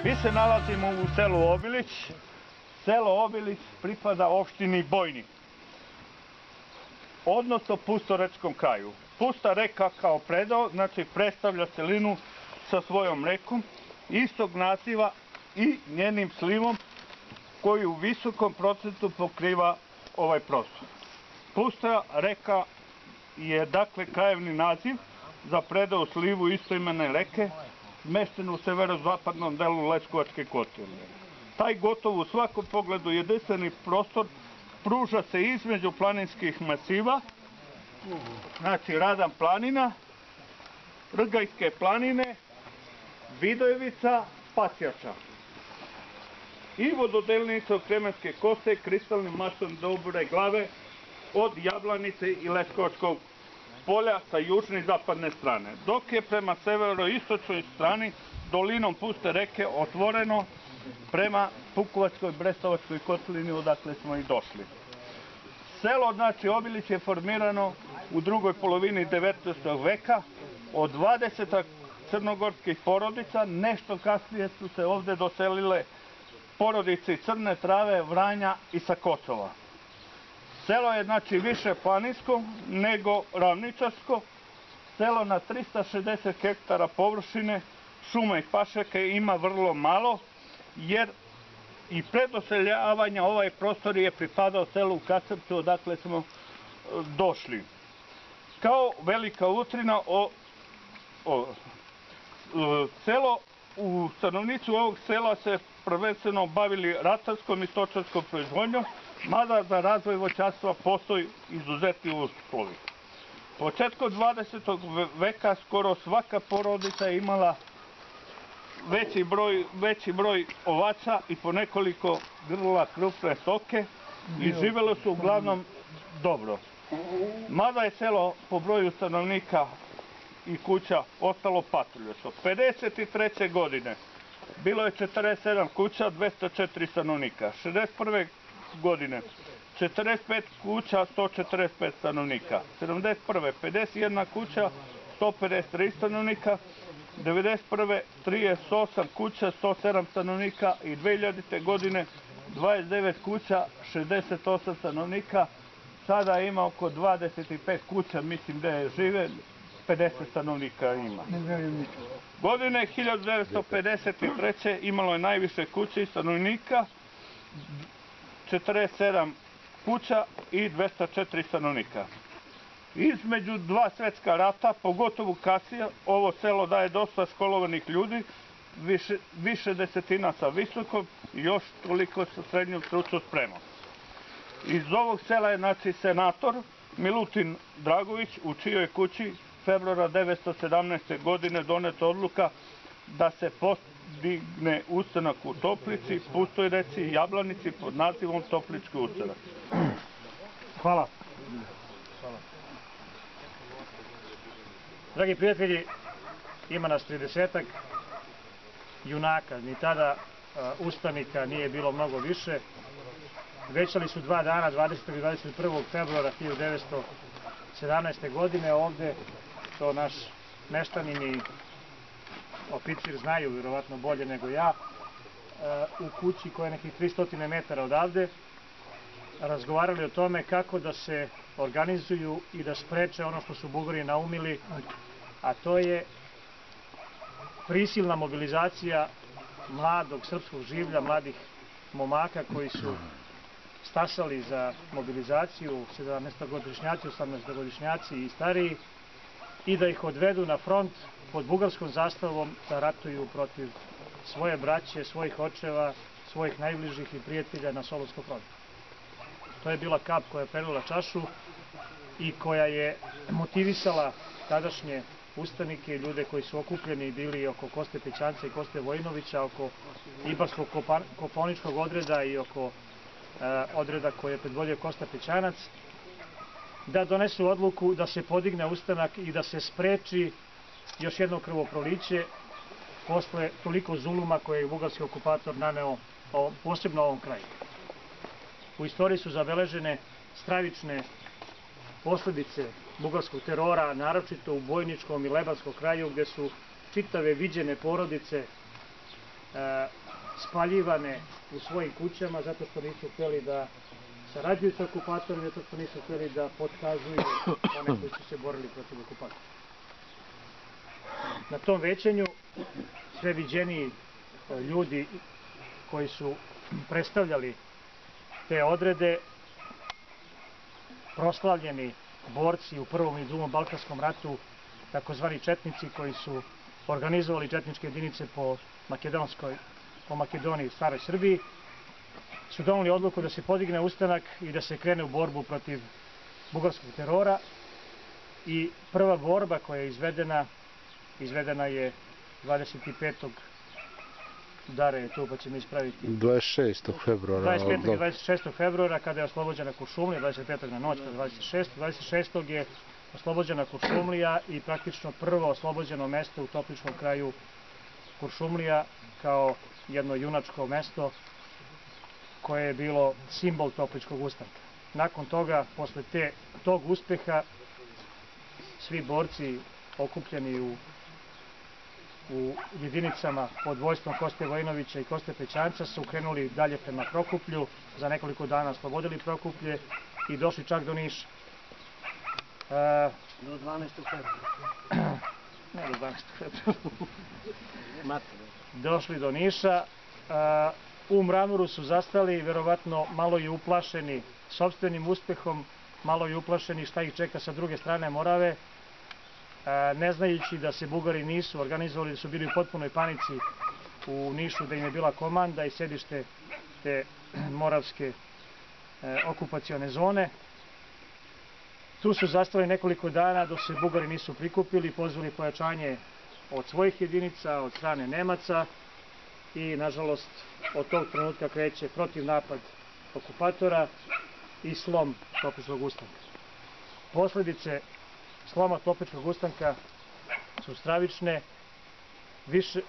Mi se nalazimo u selu Obilić. Selo Obilić pripada opštini Bojnik, odnosno Pustorečkom kraju. Pusta reka kao predeo, znači predstavlja celinu sa svojom rekom, istog naziva i njenim slivom koji u visokom procentu pokriva ovaj prostor. Pusta reka je dakle krajevni naziv za predeo slivu istoimene reke, smešten u severozapadnom delu Leskovačke kotline. Taj gotovo u svakom pogledu jedinstveni prostor pruža se između planinskih masiva, znači Radan planina, Rgajske planine, Vidojevica, Pasjača i vododelnica od Kremenske koste, kristalnim mastom Dobre glave od Jablanice i Leskovačkog polja sa južne i zapadne strane, dok je prema severoistočnoj strani dolinom Puste reke otvoreno prema Pukovačkoj, Brestovačkoj kotlini odakle smo i došli. Selo, znači Obilić, je formirano u drugoj polovini 19. veka od 20 crnogorskih porodica. Nešto kasnije su se ovde doselile porodice Crne Trave, Vranja i sa Kosova. Selo je znači više planinsko nego ravničarsko. Selo na 360 hektara površine, šuma i pašnjaka ima vrlo malo, jer i pre doseljavanja ovaj prostor je pripadao selu Kasapcu, odakle smo došli. Kao Velika Utrina, stanovnici ovog sela se prvenstveno bavili ratarskom i stočarskom proizvodnjom, mada za razvoj voćarstva postoji izuzetni uslovi. Početkom 20. veka skoro svaka porodica je imala veći broj ovaca i po nekoliko grla krupne stoke i živelo su uglavnom dobro. Mada je selo po broju stanovnika i kuća ostalo patroljoso. 1953. godine bilo je 47 kuća, 204 stanovnika. 1961. godine 45 kuća, 145 stanovnika. 1971. 51 kuća, 153 stanovnika. 1991. 38 kuća, 107 stanovnika i 2000. godine 29 kuća, 68 stanovnika. Sada ima oko 25 kuća, mislim da je žive, 50 stanovnika ima. Godine 1953. imalo je najviše kuće i stanovnika, 47 kuća i 204 stanovnika. Između dva svetska rata, pogotovo kasnije, ovo selo daje dosta školovanih ljudi, više desetina sa visokom i još toliko sa srednjom stručnom spremom. Iz ovog sela je znači senator Milutin Dragović, u čijoj kući februara 1917. godine doneta odluka da se postigne ustanak u Toplici, Pustoj reci i Jablanici pod nazivom Toplički ustanak. Hvala. Dragi prijatelji, ima nas 30-ak junaka, ni tada ustanika nije bilo mnogo više. Većali su 2 dana, 20. i 21. februara 1917. godine ovde, to naš meštanin i oficir znaju vjerovatno bolje nego ja, u kući koja je nekih 300 metara odavde, razgovarali o tome kako da se organizuju i da spreče ono što su Bugari naumili, a to je prisilna mobilizacija mladog srpskog življa, mladih momaka koji su stasali za mobilizaciju, 17-godišnjaci, 18-godišnjaci i stariji, i da ih odvedu na front pod bugarskom zastavom da ratuju protiv svoje braće, svojih očeva, svojih najbližih i prijatelja na Solunskom frontu. To je bila kap koja je prelila čašu i koja je motivisala tadašnje ustanike i ljude koji su okupljeni bili oko Koste Pećanca i Koste Vojinovića, oko Ibarskog koponičkog odreda i oko odreda koje je predvodio Kosta Pećanac, da donesu odluku da se podigne ustanak i da se spreči još jedno krvoproliće posle toliko zuluma koje je bugarski okupator naneo posebno ovom kraju. U istoriji su zabeležene stravične posledice bugarskog terora, naročito u Bojničkom i Lebanskom kraju, gde su čitave viđene porodice spaljivane u svojim kućama zato što nisu htjeli da sarađuju sa okupatorima, zato što nisu htjeli da potkazuju one koji su se borili protiv okupatora. Na tom većanju sve viđeniji ljudi koji su predstavljali te odrede, proslavljeni borci u Prvom i Drugom Balkanskom ratu, takozvani četnici koji su organizovali četničke jedinice po Makedoniji, staroj Srbiji, su doneli odluku da se podigne ustanak i da se krene u borbu protiv bugarskog terora. I prva borba koja je izvedena je 25. Dare je tu pa će mi ispraviti. 26. februara. 25. i 26. februara kada je oslobođena Kuršumlija, 25. na noć, 26. je oslobođena Kuršumlija i praktično prvo oslobođeno mesto u Topličkom kraju Kuršumlija kao jedno junačko mesto koje je bilo simbol Topličkog ustanka. Nakon toga, posle tog uspeha, svi borci okupljeni u jedinicama pod vojstvom Koste Vojinovića i Koste Pećanca su krenuli dalje prema Prokuplju, za nekoliko dana oslobodili Prokuplje i došli čak do Niša. Do 12. februara. Ne do 12. februara. Došli do Niša. U Mramoru su zastali, verovatno malo i uplašeni sopstvenim uspehom, malo i uplašeni šta ih čeka sa druge strane Morave, ne znajući da se Bugari nisu organizovali, da su bili u potpunoj panici u Nišu, da im je bila komanda i sedište te moravske okupacione zone. Tu su zastali nekoliko dana dok se Bugari nisu prikupili, pozvali pojačanje od svojih jedinica, od strane Nemaca i nažalost od tog trenutka kreće protivnapad okupatora i slom Topličkog ustanka. Posledice sloma Topličkog ustanka su stravične.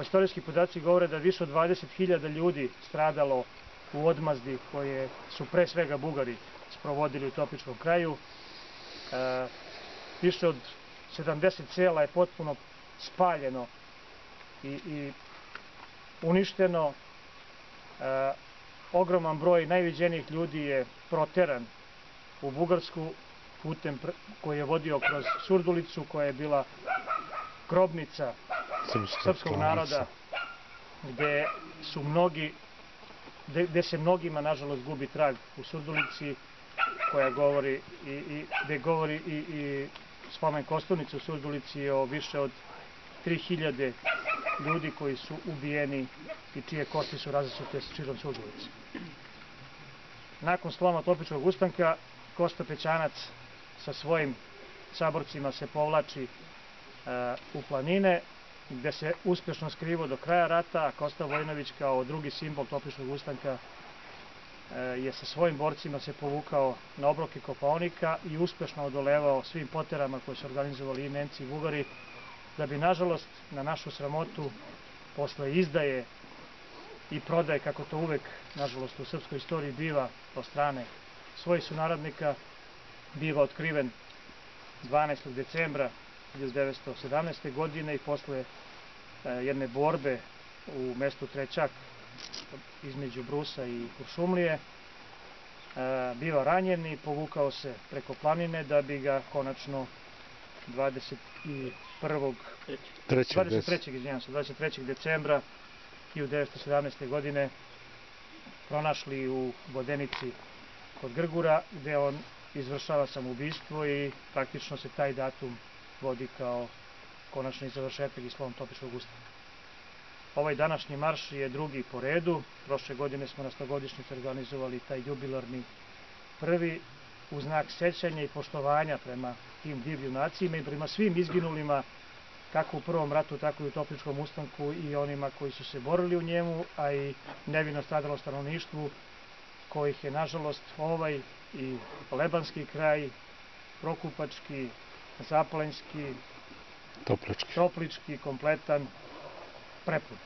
Istorijski podaci govore da više od 20.000 ljudi stradalo u odmazdi koje su pre svega Bugari sprovodili u Topličkom kraju. Više od 70 sela je potpuno spaljeno i uništeno. Ogroman broj najviđenijih ljudi je proteran u Bugarsku putem koji je vodio kroz Surdulicu, koja je bila grobnica srpskog naroda, gde se mnogima nažalost gubi trag u Surdulici, koja govori gde govori i spomen kosturnice u Surdulici o više od 3000 ljudi koji su ubijeni i čije kosti su razasute širom Surdulice. Nakon sloma Topličkog ustanka, Kosta Pećanac sa svojim saborcima se povlači u planine, gde se uspešno skrivao do kraja rata, a Kosta Vojinović kao drugi simbol Topličkog ustanka je sa svojim borcima se povukao na obroke Kopaonika i uspešno odolevao svim poterama koje su organizovali i Nemci i Bugari, da bi nažalost na našu sramotu posle izdaje i prodaje, kako to uvek nažalost u srpskoj istoriji biva od strane svojih sunarodnika, biva otkriven 12. decembra 1917. godine i posle jedne borbe u mestu Trećak između Brusa i Kuršumlije biva ranjen i povukao se preko planine da bi ga konačno 23. decembra 1917. godine pronašli u Vodenici kod Grgura, gde on izvršava samoubistvo i praktično se taj datum vodi kao konačni završetak i slom Topličkog ustanka. Ovaj današnji marš je drugi po redu. Prošle godine smo na 100-godišnjicu organizovali taj jubilarni prvi u znak sećanja i poštovanja prema tim divljim junacima i prema svim izginulima kako u Prvom ratu, tako i u Topličkom ustanku i onima koji su se borili u njemu, a i nevino stradalo stanovništvu kojih je nažalost ovaj i Lebanski kraj, Prokupački, Zaplanjski, Toplički kompletan prepun.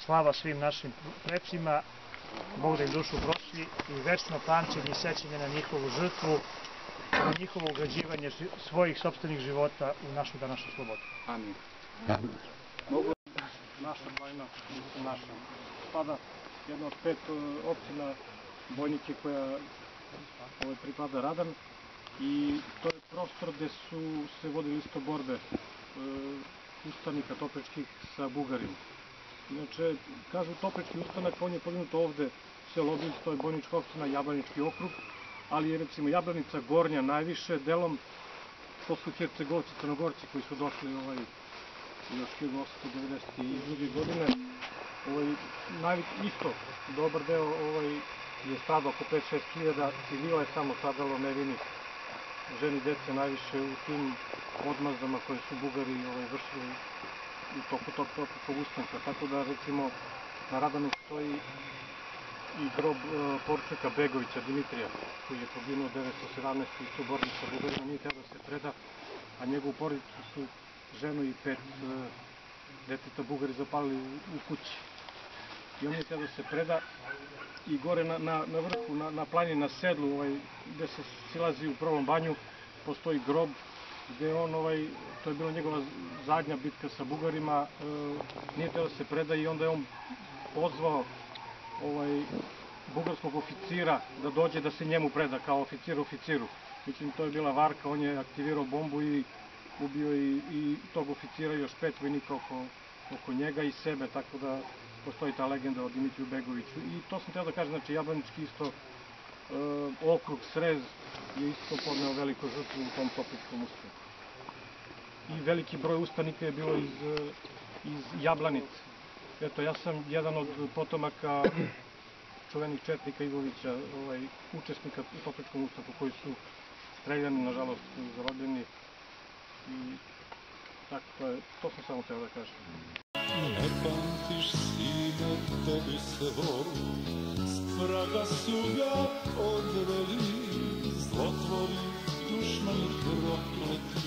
Slava svim našim precima, Bog da im dušu prošli i večno pamćenje i sećanje na njihovu žrtvu, na njihovo ugrađivanje svojih sopstvenih života u našu današnju slobodu. Amin. naša planina, mislim naša. Spada jedna od 5 općina Bojnike koja pripada Radan i to je prostor gde su se vodili isto borbe ustanika topličkih sa Bugarima. Inače, kažu toplički ustanak, on je poginut ovde, selo Obilić, to je Bojnička opština, Jablanički okrug, ali je recimo Jablanica Gornja najviše, delom to su Hercegovci, Crnogorci koji su došli još 1892. godine. Isto, dobar deo je stradao oko 5-6 hiljada, civila je samo stradalo nevinih, ženi, dece najviše u tim odmazdama koje su Bugari vršili u toku tog topličkog ustanka. Tako da recimo na Radanu stoji i grob poručnika Begovića Dimitrija, koji je poginuo 1917. isto u borbi sa Bugarima, nije hteo da se preda, a njegovu porodicu su ženu i 5 deteta Bugari zapalili u kući. I on nije hteo da se preda i gore na vrhu, na planini, na sedlu, gde se silazi u prvom banju, postoji grob gde on, to je bila njegova zadnja bitka sa Bugarima, nije hteo da se preda i onda je on pozvao bugarskog oficira da dođe da se njemu preda kao oficir oficiru. Mislim, to je bila varka, on je aktivirao bombu i ubio i tog oficira i još 5 vojnika oko njega i sebe, tako da postoji ta legenda o Dimitriju Begoviću. I to sam htio da kažem, znači Jablanički isto okrug Srez je isto podneo veliko žrtvu u tom topličkom ustanku. I veliki broj ustanika je bilo iz Jablanice. Eto, ja sam jedan od potomaka čuvenih četnika Ivovića, učesnika u topličkom ustanku koji su streljani, nažalost, zarobljeni. I tako, to sam samo htio da kažem. Ne pamtiš, sine, tebi svoj, s praga su ga odveli, zlotvori, dušmani prokleti.